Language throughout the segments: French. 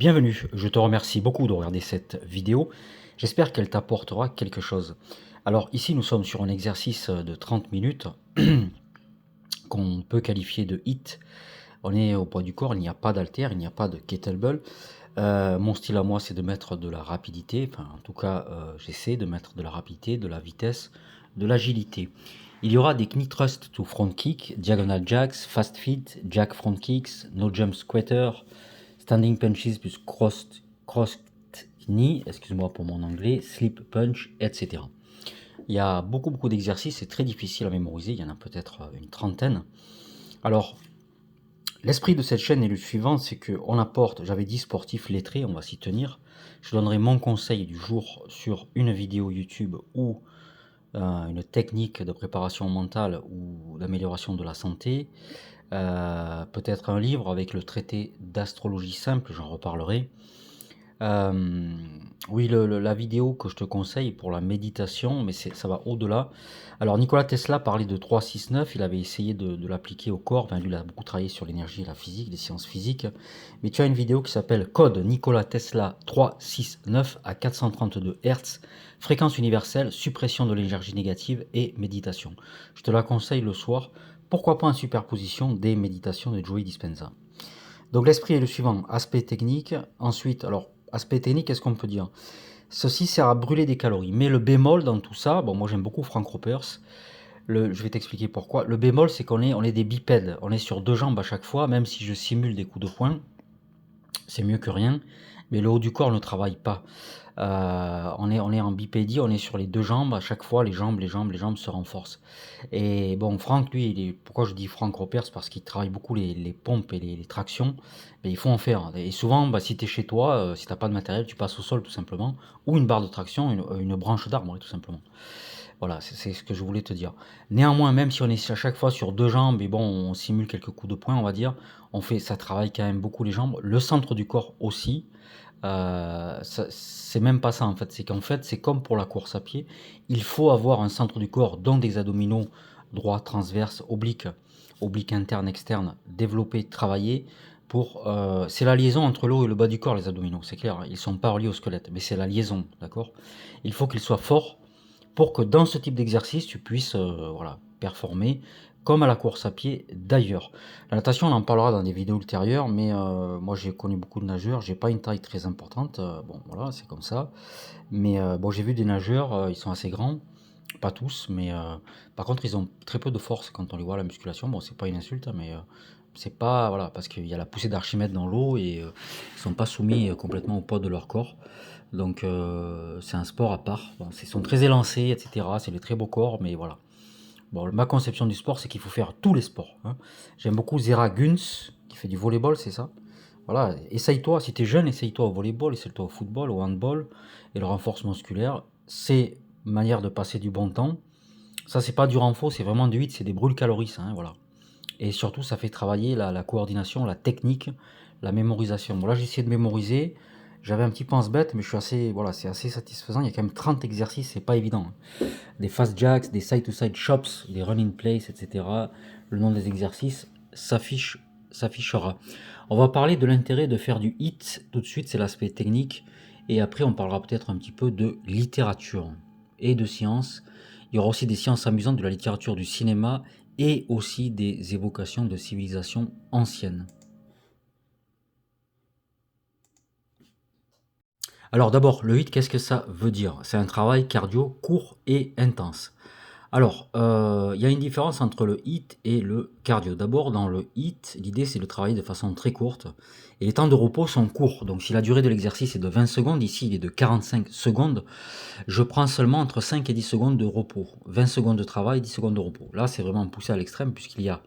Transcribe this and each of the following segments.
Bienvenue, je te remercie beaucoup de regarder cette vidéo. J'espère qu'elle t'apportera quelque chose. Alors ici, nous sommes sur un exercice de 30 minutes qu'on peut qualifier de HIIT. On est au poids du corps, il n'y a pas d'haltère, il n'y a pas de kettlebell. Mon style à moi, c'est de mettre de la rapidité, enfin en tout cas, j'essaie de mettre de la rapidité, de la vitesse, de l'agilité. Il y aura des knee thrust to front kick, diagonal jacks, fast feet, jack front kicks, no jump squatter, standing punches plus crossed knee, excuse-moi pour mon anglais, slip punch, etc. Il y a beaucoup d'exercices, c'est très difficile à mémoriser, il y en a peut-être une trentaine. Alors, l'esprit de cette chaîne est le suivant, c'est qu'on apporte, j'avais dit sportif lettré, on va s'y tenir. Je donnerai mon conseil du jour sur une vidéo YouTube ou une technique de préparation mentale ou d'amélioration de la santé. Peut-être un livre avec le traité d'astrologie simple, j'en reparlerai. Oui, la vidéo que je te conseille pour la méditation, mais ça va au-delà. Alors, Nikola Tesla parlait de 3-6-9, il avait essayé de l'appliquer au corps, enfin, lui, il a beaucoup travaillé sur l'énergie et la physique, les sciences physiques. Mais tu as une vidéo qui s'appelle Code Nikola Tesla 3-6-9 à 432 Hz, fréquence universelle, suppression de l'énergie négative et méditation. Je te la conseille le soir. Pourquoi pas en superposition des méditations de Joey Dispenza. Donc l'esprit est le suivant, aspect technique. Ensuite, alors, aspect technique, qu'est-ce qu'on peut dire? Ceci sert à brûler des calories. Mais le bémol dans tout ça, bon, moi j'aime beaucoup Frank Ropers. Je vais t'expliquer pourquoi. Le bémol, c'est on est des bipèdes. On est sur deux jambes à chaque fois, même si je simule des coups de poing, c'est mieux que rien. Mais le haut du corps ne travaille pas. On est en bipédie, on est sur les deux jambes. À chaque fois, les jambes se renforcent. Et bon, Franck, lui, pourquoi je dis Franck Ropers? Parce qu'il travaille beaucoup les pompes et les tractions. Mais il faut en faire. Et souvent, bah, si tu es chez toi, si tu n'as pas de matériel, tu passes au sol tout simplement. Ou une barre de traction, une branche d'arbre, tout simplement. Voilà, c'est ce que je voulais te dire. Néanmoins, même si on est à chaque fois sur deux jambes, et bon, on simule quelques coups de poing, on va dire, ça travaille quand même beaucoup les jambes. Le centre du corps aussi. C'est même pas ça en fait, c'est qu'en fait c'est comme pour la course à pied, il faut avoir un centre du corps, donc des abdominaux droits, transverses, obliques interne, externe, développés, travaillés, c'est la liaison entre le haut et le bas du corps les abdominaux, c'est clair, ils sont pas reliés au squelette, mais c'est la liaison, d'accord. Il faut qu'ils soient forts pour que dans ce type d'exercice tu puisses voilà, performer comme à la course à pied d'ailleurs. La natation, on en parlera dans des vidéos ultérieures, mais moi j'ai connu beaucoup de nageurs, j'ai pas une taille très importante, bon voilà, c'est comme ça. Mais bon, j'ai vu des nageurs, ils sont assez grands, pas tous, mais par contre ils ont très peu de force quand on les voit à la musculation. Bon, c'est pas une insulte, hein, mais c'est pas, voilà, parce qu'il y a la poussée d'Archimède dans l'eau et ils sont pas soumis complètement au poids de leur corps. Donc c'est un sport à part. Bon, ils sont très élancés, etc. C'est des très beaux corps, mais voilà. Bon, ma conception du sport, c'est qu'il faut faire tous les sports, hein. J'aime beaucoup Zera Guns, qui fait du volleyball, c'est ça? Voilà, essaye-toi, si tu es jeune, essaye-toi au volleyball, essaye-toi au football, au handball, et le renforcement musculaire, c'est une manière de passer du bon temps. Ça, c'est pas du renfort, c'est vraiment du hit, c'est des brûles calories, ça, hein, voilà. Et surtout, ça fait travailler la coordination, la technique, la mémorisation. Bon, là, j'ai essayé de mémoriser. J'avais un petit pense-bête, mais je suis assez, voilà, c'est assez satisfaisant. Il y a quand même 30 exercices, c'est pas évident, hein. Des fast jacks, des side-to-side chops, des run in place, etc. Le nom des exercices s'affichera. On va parler de l'intérêt de faire du HIIT. Tout de suite, c'est l'aspect technique. Et après, on parlera peut-être un petit peu de littérature et de sciences. Il y aura aussi des sciences amusantes, de la littérature, du cinéma et aussi des évocations de civilisations anciennes. Alors d'abord, le HIIT, qu'est-ce que ça veut dire? C'est un travail cardio court et intense. Alors, il y a une différence entre le HIIT et le cardio. D'abord, dans le HIIT, l'idée c'est de travailler de façon très courte et les temps de repos sont courts. Donc si la durée de l'exercice est de 20 secondes, ici il est de 45 secondes, je prends seulement entre 5 et 10 secondes de repos. 20 secondes de travail, 10 secondes de repos. Là, c'est vraiment poussé à l'extrême puisqu'il y a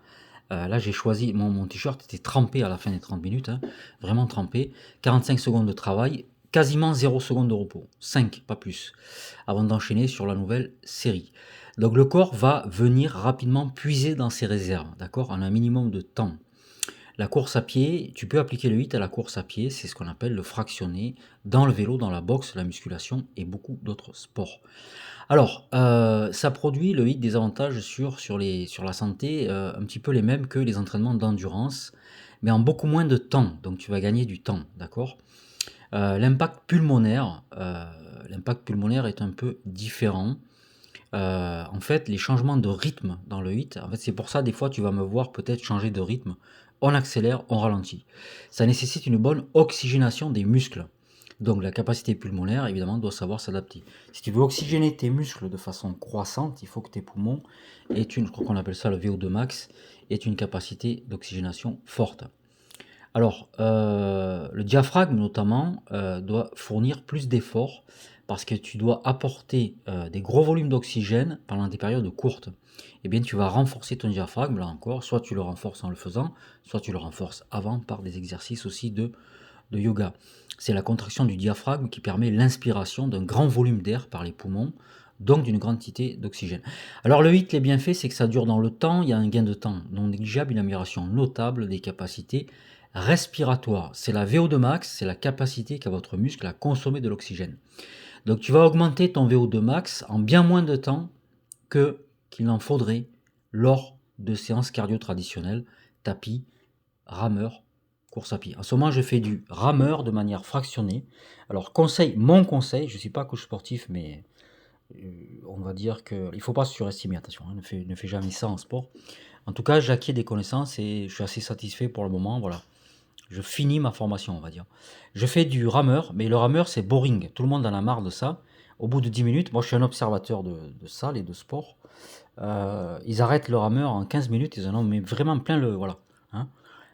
là, j'ai choisi, mon t-shirt était trempé à la fin des 30 minutes, hein, vraiment trempé. 45 secondes de travail, quasiment 0 secondes de repos. 5, pas plus, avant d'enchaîner sur la nouvelle série. Donc le corps va venir rapidement puiser dans ses réserves, d'accord, en un minimum de temps. La course à pied, tu peux appliquer le HIIT à la course à pied, c'est ce qu'on appelle le fractionné, dans le vélo, dans la boxe, la musculation et beaucoup d'autres sports. Alors, ça produit le HIIT des avantages sur la santé, un petit peu les mêmes que les entraînements d'endurance, mais en beaucoup moins de temps. Donc tu vas gagner du temps, d'accord? L'impact pulmonaire est un peu différent. En fait, les changements de rythme dans le HIIT, en fait, c'est pour ça, des fois, tu vas me voir peut-être changer de rythme. On accélère, on ralentit. Ça nécessite une bonne oxygénation des muscles. Donc, la capacité pulmonaire, évidemment, doit savoir s'adapter. Si tu veux oxygéner tes muscles de façon croissante, il faut que tes poumons aient je crois qu'on appelle ça le VO2 max, aient une capacité d'oxygénation forte. Alors, le diaphragme notamment doit fournir plus d'efforts parce que tu dois apporter des gros volumes d'oxygène pendant des périodes courtes. Eh bien, tu vas renforcer ton diaphragme, là encore, soit tu le renforces en le faisant, soit tu le renforces avant par des exercices aussi de yoga. C'est la contraction du diaphragme qui permet l'inspiration d'un grand volume d'air par les poumons, donc d'une grande quantité d'oxygène. Alors le HIIT, les bienfaits, c'est que ça dure dans le temps, il y a un gain de temps non négligeable, une amélioration notable des capacités respiratoires. C'est la VO2 max, c'est la capacité qu'a votre muscle à consommer de l'oxygène. Donc tu vas augmenter ton VO2 max en bien moins de temps qu'il n'en faudrait lors de séances cardio traditionnelles, tapis, rameur, course à pied. En ce moment, je fais du rameur de manière fractionnée. Alors, mon conseil, je ne suis pas coach sportif, mais on va dire qu'il ne faut pas se surestimer, attention, hein, ne fais jamais ça en sport. En tout cas, j'acquiers des connaissances et je suis assez satisfait pour le moment, voilà. Je finis ma formation, on va dire. Je fais du rameur, mais le rameur, c'est boring. Tout le monde en a marre de ça. Au bout de 10 minutes, moi je suis un observateur de salle et de sport. Ils arrêtent le rameur en 15 minutes, ils en ont mais vraiment plein le... Voilà. Hein.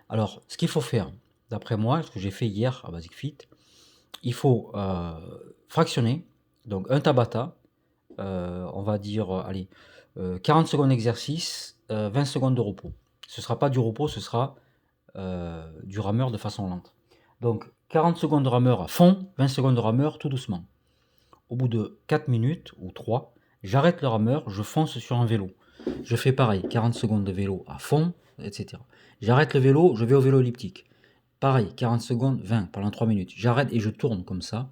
Alors, ce qu'il faut faire, d'après moi, ce que j'ai fait hier à Basic Fit, il faut fractionner, donc un Tabata, on va dire, allez, 40 secondes d'exercice, 20 secondes de repos. Ce ne sera pas du repos, ce sera du rameur de façon lente. Donc 40 secondes de rameur à fond, 20 secondes de rameur tout doucement. Au bout de 4 minutes ou 3, j'arrête le rameur, je fonce sur un vélo. Je fais pareil, 40 secondes de vélo à fond, etc. J'arrête le vélo, je vais au vélo elliptique. Pareil, 40 secondes, 20 pendant 3 minutes. J'arrête et je tourne comme ça.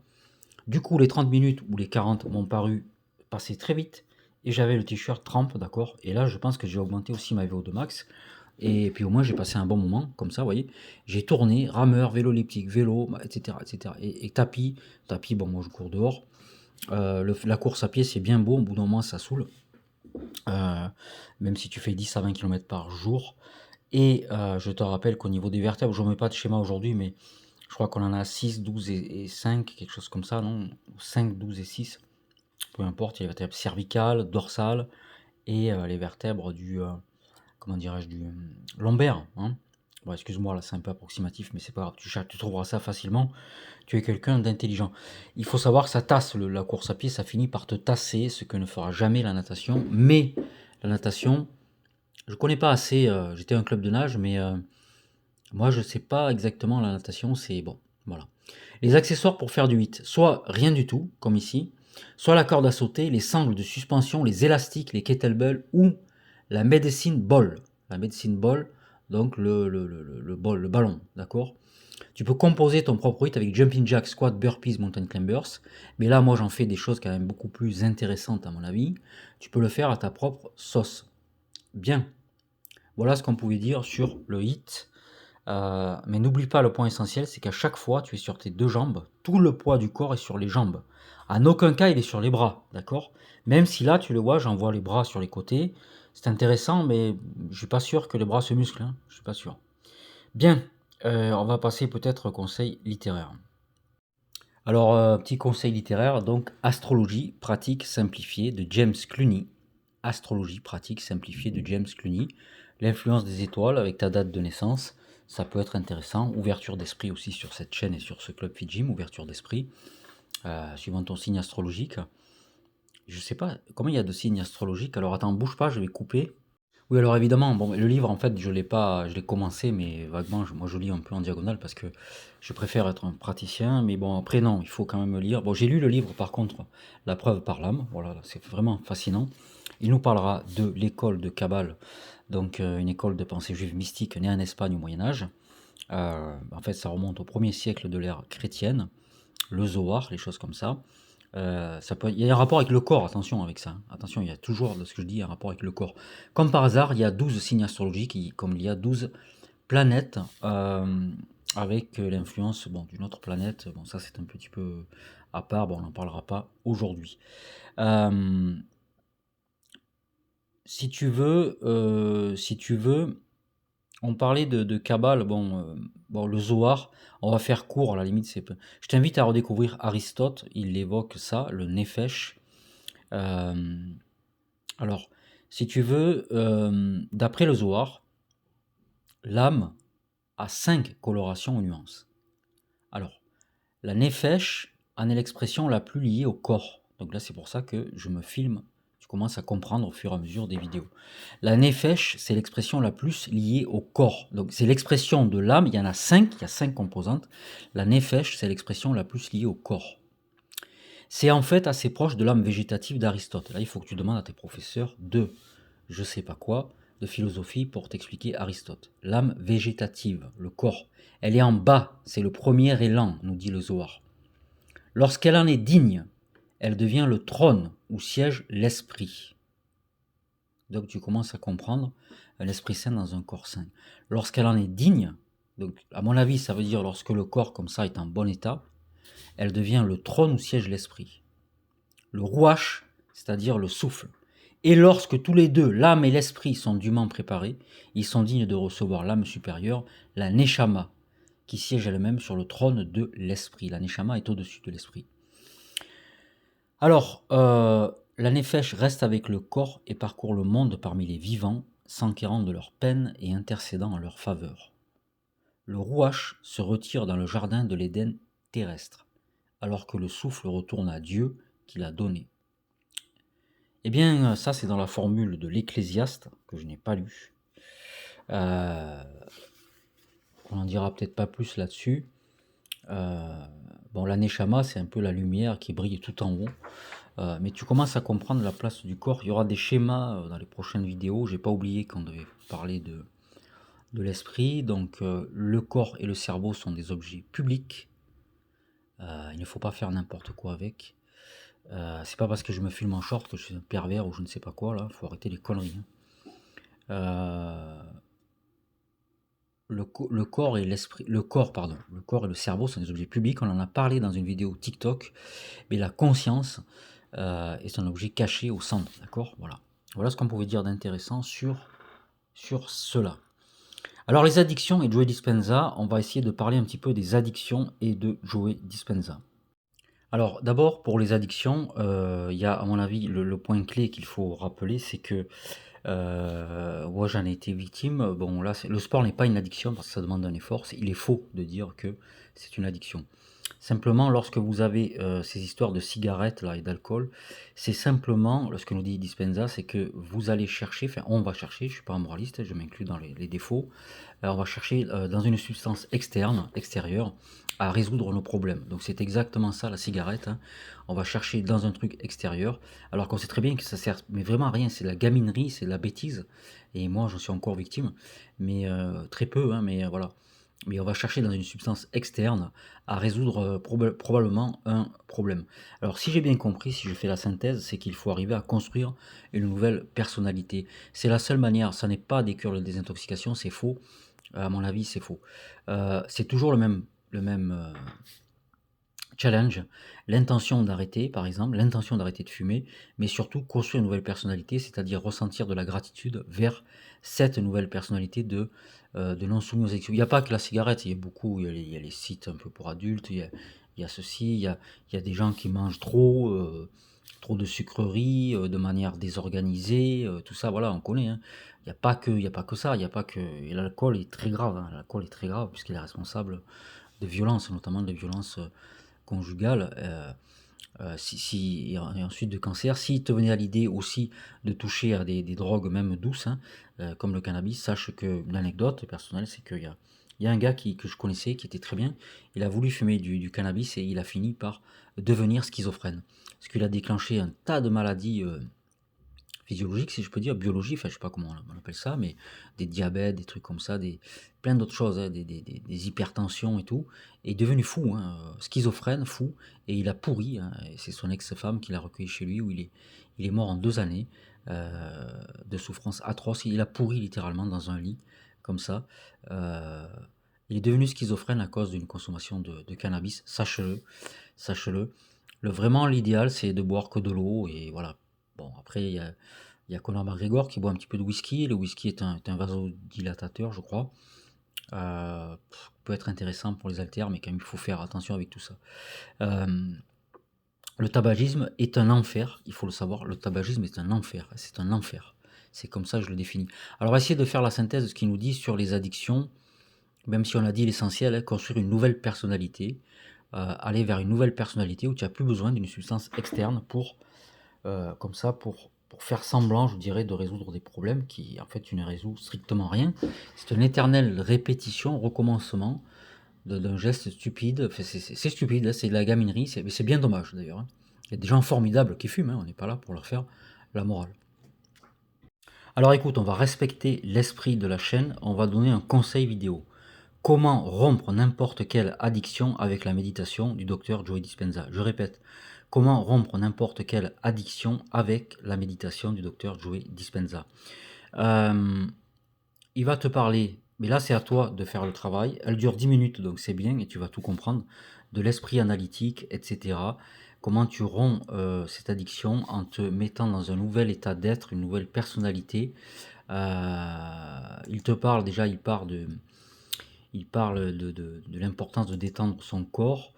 Du coup, les 30 minutes ou les 40 m'ont paru passer très vite et j'avais le t-shirt trempe, d'accord. Et là, je pense que j'ai augmenté aussi ma VO2 max. Et puis au moins, j'ai passé un bon moment, comme ça, vous voyez. J'ai tourné, rameur, vélo elliptique, vélo, etc. etc. Et tapis, bon, moi je cours dehors. La course à pied, c'est bien beau, au bout d'un moment, ça saoule. Même si tu fais 10 à 20 km par jour. Et je te rappelle qu'au niveau des vertèbres, je ne mets pas de schéma aujourd'hui, mais je crois qu'on en a 6, 12 et 5, quelque chose comme ça, non 5, 12 et 6. Peu importe, il y a les vertèbres cervicales, dorsales et les vertèbres du, comment dirais-je, du lombaire. Hein. Bon, excuse-moi, là c'est un peu approximatif, mais c'est pas grave, tu trouveras ça facilement. Tu es quelqu'un d'intelligent. Il faut savoir que ça tasse, la course à pied, ça finit par te tasser, ce que ne fera jamais la natation. Mais la natation, je connais pas assez, j'étais à un club de nage, mais moi je sais pas exactement la natation, c'est bon, voilà. Les accessoires pour faire du HIIT, soit rien du tout, comme ici, soit la corde à sauter, les sangles de suspension, les élastiques, les kettlebells ou la medicine ball. La medicine ball, donc ball, le ballon, d'accord. Tu peux composer ton propre HIIT avec jumping jack, squat, burpees, mountain climbers. Mais là, moi, j'en fais des choses quand même beaucoup plus intéressantes à mon avis. Tu peux le faire à ta propre sauce. Bien. Voilà ce qu'on pouvait dire sur le HIIT. Mais n'oublie pas le point essentiel, c'est qu'à chaque fois, tu es sur tes deux jambes. Tout le poids du corps est sur les jambes. En aucun cas, il est sur les bras, d'accord. Même si là, tu le vois, j'envoie les bras sur les côtés. C'est intéressant, mais je suis pas sûr que les bras se musclent. Hein. Je suis pas sûr. Bien, on va passer peut-être au conseil littéraire. Alors, petit conseil littéraire, donc Astrologie pratique simplifiée de James Cluny. Astrologie pratique simplifiée de James Cluny. L'influence des étoiles avec ta date de naissance, ça peut être intéressant. Ouverture d'esprit aussi sur cette chaîne et sur ce club Fit Gym, ouverture d'esprit, suivant ton signe astrologique. Je sais pas, comment il y a de signes astrologiques? Alors attends, bouge pas, je vais couper. Oui, alors évidemment, bon, le livre, en fait, je l'ai pas, je l'ai commencé, mais vaguement, moi je lis un peu en diagonale parce que je préfère être un praticien, mais bon, après, non, il faut quand même lire. Bon, j'ai lu le livre, par contre, La preuve par l'âme, voilà, c'est vraiment fascinant. Il nous parlera de l'école de Kabbale, donc une école de pensée juive mystique née en Espagne au Moyen-Âge. En fait, ça remonte au 1er siècle de l'ère chrétienne, le Zohar, les choses comme ça. Il y a un rapport avec le corps, attention avec ça. Attention, il y a toujours, de ce que je dis, un rapport avec le corps. Comme par hasard, il y a 12 signes astrologiques, comme il y a 12 planète avec l'influence bon, d'une autre planète. Bon, ça c'est un petit peu à part, bon, on n'en parlera pas aujourd'hui. Euh, si tu veux, on parlait de Kabbale, bon, le Zohar, on va faire court, à la limite, je t'invite à redécouvrir Aristote, il évoque ça, le Nefesh. Euh, alors, si tu veux, d'après le Zohar, l'âme a 5 colorations ou nuances. Alors, la Nefesh en est l'expression la plus liée au corps. Donc là, c'est pour ça que je me filme. Tu commences à comprendre au fur et à mesure des vidéos. La Nefesh, c'est l'expression la plus liée au corps. Donc c'est l'expression de l'âme. Il y en a 5, il y a 5 composantes. La Nefesh, c'est l'expression la plus liée au corps. C'est en fait assez proche de l'âme végétative d'Aristote. Là, il faut que tu demandes à tes professeurs de je sais pas quoi, de philosophie pour t'expliquer Aristote. L'âme végétative, le corps, elle est en bas, c'est le premier élan, nous dit le Zohar. Lorsqu'elle en est digne, elle devient le trône où siège l'esprit. Donc tu commences à comprendre l'Esprit Saint dans un corps saint. Lorsqu'elle en est digne, donc à mon avis ça veut dire lorsque le corps comme ça est en bon état, elle devient le trône où siège l'esprit. Le rouach, c'est-à-dire le souffle. Et lorsque tous les deux, l'âme et l'esprit, sont dûment préparés, ils sont dignes de recevoir l'âme supérieure, la neshama, qui siège elle-même sur le trône de l'esprit. La neshama est au-dessus de l'esprit. Alors, la nefesh reste avec le corps et parcourt le monde parmi les vivants, s'enquérant de leurs peines et intercédant en leur faveur. Le rouach se retire dans le jardin de l'Éden terrestre, alors que le souffle retourne à Dieu qui l'a donné. Eh bien, ça c'est dans la formule de l'Ecclésiaste, que je n'ai pas lu. On n'en dira peut-être pas plus là-dessus. Bon, la neshama, c'est un peu la lumière qui brille tout en haut. Mais tu commences à comprendre la place du corps. Il y aura des schémas dans les prochaines vidéos. J'ai pas oublié qu'on devait parler de l'esprit. Donc le corps et le cerveau sont des objets publics. Il ne faut pas faire n'importe quoi avec. C'est pas parce que je me filme en short que je suis un pervers ou je ne sais pas quoi là. Faut arrêter les conneries. Le corps et l'esprit, le corps et le cerveau sont des objets publics. On en a parlé dans une vidéo TikTok. Mais la conscience est un objet caché au centre, d'accord. Voilà ce qu'on pouvait dire d'intéressant sur cela. Alors les addictions et Joe Dispenza, on va essayer de parler un petit peu des addictions et de Joe Dispenza. Alors d'abord pour les addictions, il y a à mon avis le point clé qu'il faut rappeler, c'est que moi j'en ai été victime. Bon là le sport n'est pas une addiction parce que ça demande un effort. Il est faux de dire que c'est une addiction. Simplement, lorsque vous avez ces histoires de cigarettes là, et d'alcool, c'est simplement, lorsque nous dit Dispenza, c'est que vous allez chercher, enfin on va chercher, je ne suis pas un moraliste, je m'inclus dans les défauts, on va chercher dans une substance externe, extérieure, à résoudre nos problèmes. Donc c'est exactement ça la cigarette, hein. On va chercher dans un truc extérieur, alors qu'on sait très bien que ça sert mais vraiment à rien, c'est de la gaminerie, c'est de la bêtise, et moi j'en suis encore victime, mais très peu, hein, mais voilà. Mais on va chercher dans une substance externe à résoudre probablement un problème. Alors si j'ai bien compris, si je fais la synthèse, c'est qu'il faut arriver à construire une nouvelle personnalité. C'est la seule manière, ça n'est pas des cures de désintoxication, c'est faux. À mon avis, c'est faux. C'est toujours le même challenge, l'intention d'arrêter, par exemple, l'intention d'arrêter de fumer, mais surtout construire une nouvelle personnalité, c'est-à-dire ressentir de la gratitude vers cette nouvelle personnalité de non soumis aux addictions. Il n'y a pas que la cigarette, il y a beaucoup, il y a les sites un peu pour adultes, il y a ceci, il y a des gens qui mangent trop de sucreries, de manière désorganisée, tout ça, voilà, on connaît, hein. Il y a pas que ça, il y a pas que et l'alcool est très grave, hein, l'alcool est très grave puisqu'il est responsable de violences, notamment de violences conjugales, et ensuite de cancer. S'il te venait à l'idée aussi de toucher à des drogues même douces, hein, comme le cannabis, sache que l'anecdote personnelle, c'est qu'il y a un gars que je connaissais qui était très bien. Il a voulu fumer du cannabis et il a fini par devenir schizophrène. Parce qu'il a déclenché un tas de maladies physiologiques, si je peux dire, biologie, enfin je sais pas comment on appelle ça, mais des diabètes, des trucs comme ça, plein d'autres choses, hein, des hypertensions et tout, et est devenu fou, hein, schizophrène, fou, et il a pourri, hein, et c'est son ex-femme qui l'a recueilli chez lui, où il est mort en 2 années de souffrance atroce, il a pourri littéralement dans un lit, comme ça. Euh, il est devenu schizophrène à cause d'une consommation de cannabis, sachez-le, sachez-le. Vraiment, l'idéal, c'est de boire que de l'eau, et voilà. Bon, après, il y a Conor McGregor qui boit un petit peu de whisky. Le whisky est un vasodilatateur, je crois. Peut être intéressant pour les haltères, mais quand même, il faut faire attention avec tout ça. Euh, le tabagisme est un enfer, il faut le savoir. Le tabagisme est un enfer, c'est un enfer. C'est comme ça que je le définis. Alors, essayez de faire la synthèse de ce qu'il nous dit sur les addictions, même si on a dit l'essentiel, hein, construire une nouvelle personnalité, aller vers une nouvelle personnalité où tu n'as plus besoin d'une substance externe comme ça, pour faire semblant, je dirais, de résoudre des problèmes qui, en fait, tu ne résous strictement rien. C'est une éternelle répétition, recommencement d'un geste stupide. Enfin, c'est stupide, là, c'est de la gaminerie, mais c'est bien dommage d'ailleurs, hein. Il y a des gens formidables qui fument, hein, on n'est pas là pour leur faire la morale. Alors écoute, on va respecter l'esprit de la chaîne, on va donner un conseil vidéo. Comment rompre n'importe quelle addiction avec la méditation du docteur Joe Dispenza. Je répète, comment rompre n'importe quelle addiction avec la méditation du docteur Joe Dispenza. Il va te parler, mais là c'est à toi de faire le travail. Elle dure 10 minutes, donc c'est bien, et tu vas tout comprendre, de l'esprit analytique, etc. Comment tu romps cette addiction en te mettant dans un nouvel état d'être, une nouvelle personnalité. Il te parle déjà, il parle de l'importance de détendre son corps,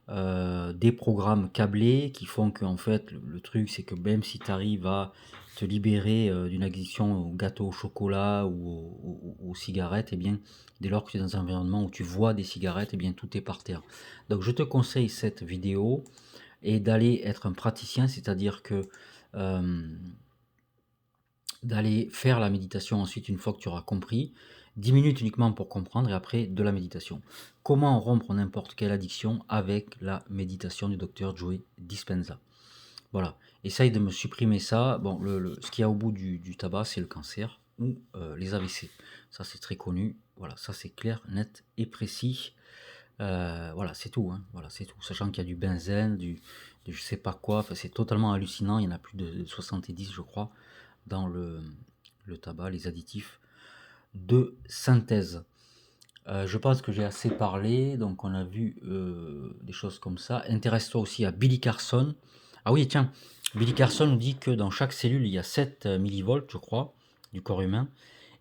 des programmes câblés qui font que, en fait, le truc, c'est que même si tu arrives à te libérer d'une addiction au gâteau au chocolat ou aux cigarettes, et bien, dès lors que tu es dans un environnement où tu vois des cigarettes, et bien, tout est par terre. Donc, je te conseille cette vidéo et d'aller être un praticien, c'est-à-dire que euh, d'aller faire la méditation ensuite une fois que tu auras compris, 10 minutes uniquement pour comprendre et après de la méditation. Comment rompre n'importe quelle addiction avec la méditation du docteur Joe Dispenza. Voilà, essaye de me supprimer ça. Bon, ce qu'il y a au bout du tabac, c'est le cancer ou les AVC. Ça, c'est très connu. Voilà, ça, c'est clair, net et précis. Voilà, c'est tout, hein. Voilà, c'est tout. Sachant qu'il y a du benzène, du je sais pas quoi. Enfin, c'est totalement hallucinant. Il y en a plus de 70, je crois, dans le tabac, les additifs de synthèse. Je pense que j'ai assez parlé, donc on a vu des choses comme ça. Intéresse-toi aussi à Billy Carson. Ah oui, tiens, Billy Carson nous dit que dans chaque cellule, il y a 7 millivolts, je crois, du corps humain.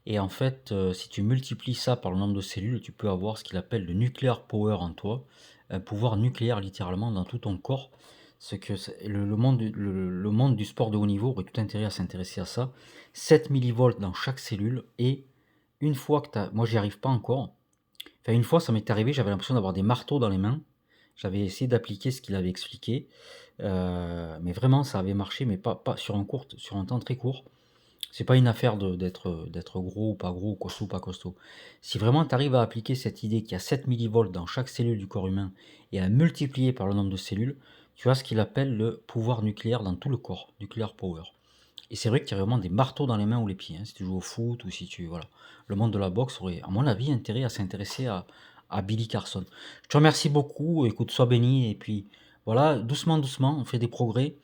Et en fait, si tu multiplies ça par le nombre de cellules, tu peux avoir ce qu'il appelle le nuclear power en toi, un pouvoir nucléaire littéralement dans tout ton corps. Ce que le monde du sport de haut niveau aurait tout intérêt à s'intéresser à ça. 7 millivolts dans chaque cellule, et une fois que tu as... Moi, j'y arrive pas encore. Enfin, une fois, ça m'est arrivé, j'avais l'impression d'avoir des marteaux dans les mains. J'avais essayé d'appliquer ce qu'il avait expliqué, mais vraiment, ça avait marché, mais pas sur un temps très court. C'est pas une affaire d'être gros ou pas gros, costaud ou pas costaud. Si vraiment tu arrives à appliquer cette idée qu'il y a 7 millivolts dans chaque cellule du corps humain et à multiplier par le nombre de cellules, tu as ce qu'il appelle le pouvoir nucléaire dans tout le corps, nuclear power. Et c'est vrai que tu as vraiment des marteaux dans les mains ou les pieds, hein, si tu joues au foot ou si tu... Voilà. Le monde de la boxe aurait, à mon avis, intérêt à s'intéresser à Billy Carson. Je te remercie beaucoup, écoute, sois béni, et puis voilà, doucement, doucement, on fait des progrès.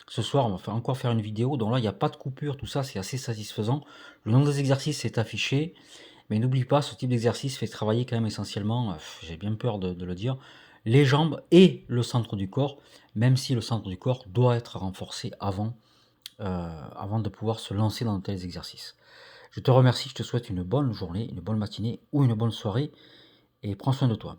Ce soir, on va encore faire une vidéo, donc là, il n'y a pas de coupure, tout ça, c'est assez satisfaisant. Le nombre des exercices est affiché, mais n'oublie pas, ce type d'exercice fait travailler quand même essentiellement, j'ai bien peur de le dire, les jambes et le centre du corps, même si le centre du corps doit être renforcé avant de pouvoir se lancer dans de tels exercices. Je te remercie, je te souhaite une bonne journée, une bonne matinée ou une bonne soirée, et prends soin de toi.